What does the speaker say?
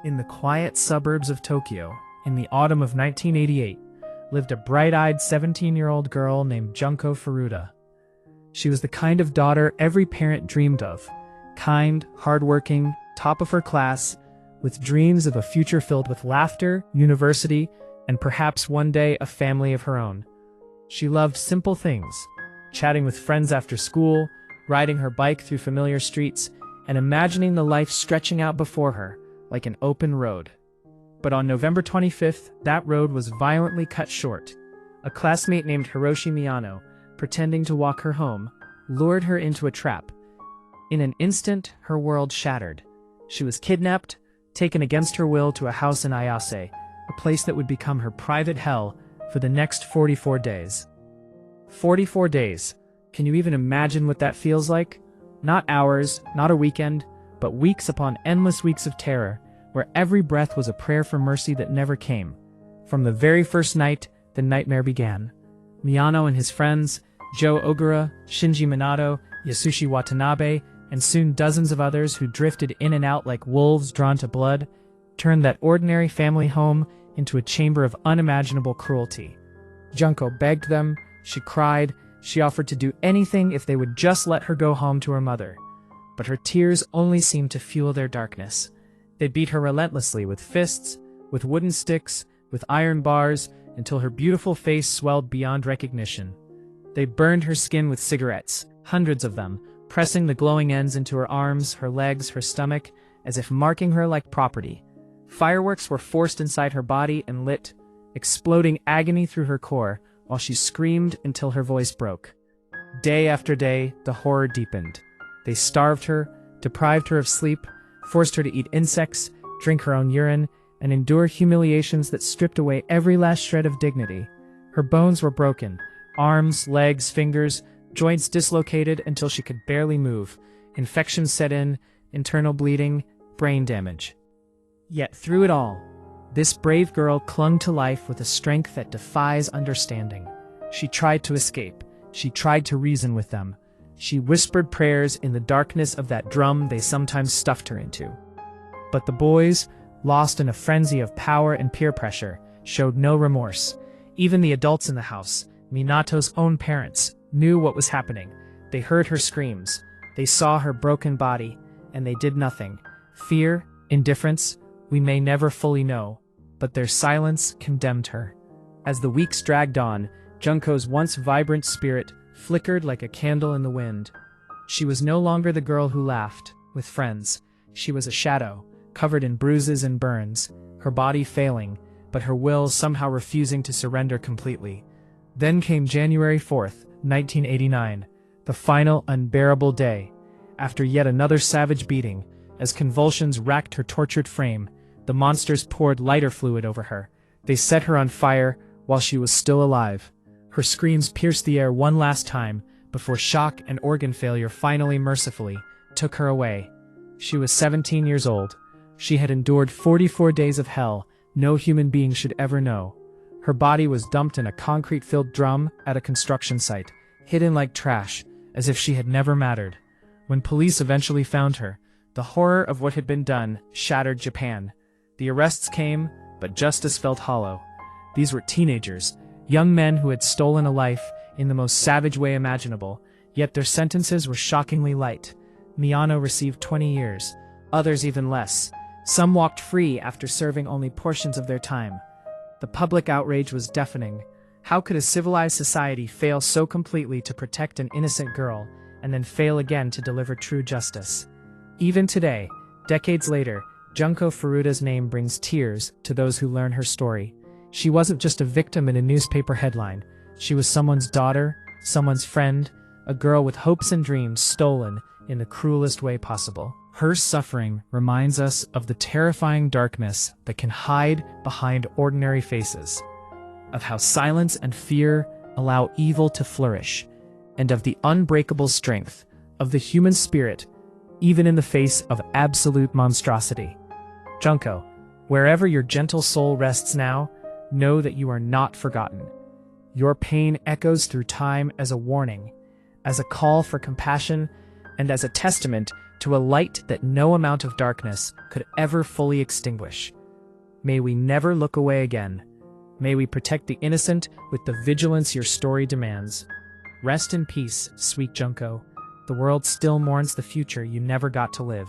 In the quiet suburbs of Tokyo, in the autumn of 1988, lived a bright-eyed 17-year-old girl named Junko Furuta. She was the kind of daughter every parent dreamed of, kind, hardworking, top of her class, with dreams of a future filled with laughter, university, and perhaps one day a family of her own. She loved simple things, chatting with friends after school, riding her bike through familiar streets, and imagining the life stretching out before her like an open road. But on November 25th, that road was violently cut short. A classmate named Hiroshi Miyano, pretending to walk her home, lured her into a trap. In an instant, her world shattered. She was kidnapped, taken against her will to a house in Ayase, a place that would become her private hell for the next 44 days. 44 days. Can you even imagine what that feels like? Not hours, not a weekend, but weeks upon endless weeks of terror, where every breath was a prayer for mercy that never came. From the very first night, the nightmare began. Miyano and his friends, Joe Ogura, Shinji Minato, Yasushi Watanabe, and soon dozens of others who drifted in and out like wolves drawn to blood, turned that ordinary family home into a chamber of unimaginable cruelty. Junko begged them, she cried, she offered to do anything if they would just let her go home to her mother. But her tears only seemed to fuel their darkness. They beat her relentlessly with fists, with wooden sticks, with iron bars, until her beautiful face swelled beyond recognition. They burned her skin with cigarettes, hundreds of them, pressing the glowing ends into her arms, her legs, her stomach, as if marking her like property. Fireworks were forced inside her body and lit, exploding agony through her core, while she screamed until her voice broke. Day after day, the horror deepened. They starved her, deprived her of sleep, forced her to eat insects, drink her own urine, and endure humiliations that stripped away every last shred of dignity. Her bones were broken, arms, legs, fingers, joints dislocated until she could barely move. Infections set in, internal bleeding, brain damage. Yet through it all, this brave girl clung to life with a strength that defies understanding. She tried to escape. She tried to reason with them. She whispered prayers in the darkness of that drum they sometimes stuffed her into. But the boys, lost in a frenzy of power and peer pressure, showed no remorse. Even the adults in the house, Minato's own parents, knew what was happening. They heard her screams. They saw her broken body, and they did nothing. Fear, indifference, we may never fully know, but their silence condemned her. As the weeks dragged on, Junko's once vibrant spirit flickered like a candle in the wind. She was no longer the girl who laughed with friends. She was a shadow, covered in bruises and burns, her body failing, but her will somehow refusing to surrender completely. Then came January 4th, 1989, the final unbearable day. After yet another savage beating, as convulsions racked her tortured frame, the monsters poured lighter fluid over her. They set her on fire while she was still alive. Her screams pierced the air one last time before shock and organ failure finally mercifully took her away. She was 17 years old. She had endured 44 days of hell no human being should ever know. Her body was dumped in a concrete-filled drum at a construction site, hidden like trash, as if she had never mattered. When police eventually found her, the horror of what had been done shattered Japan. The arrests came, but justice felt hollow. These were teenagers, young men who had stolen a life in the most savage way imaginable, yet their sentences were shockingly light. Miyano received 20 years, others even less. Some walked free after serving only portions of their time. The public outrage was deafening. How could a civilized society fail so completely to protect an innocent girl, and then fail again to deliver true justice? Even today, decades later, Junko Furuta's name brings tears to those who learn her story. She wasn't just a victim in a newspaper headline. She was someone's daughter, someone's friend, a girl with hopes and dreams stolen in the cruelest way possible. Her suffering reminds us of the terrifying darkness that can hide behind ordinary faces, of how silence and fear allow evil to flourish, and of the unbreakable strength of the human spirit, even in the face of absolute monstrosity. Junko, wherever your gentle soul rests now, know that you are not forgotten. Your pain echoes through time as a warning, as a call for compassion, and as a testament to a light that no amount of darkness could ever fully extinguish. May we never look away again. May we protect the innocent with the vigilance your story demands. Rest in peace, sweet Junko. The world still mourns the future you never got to live.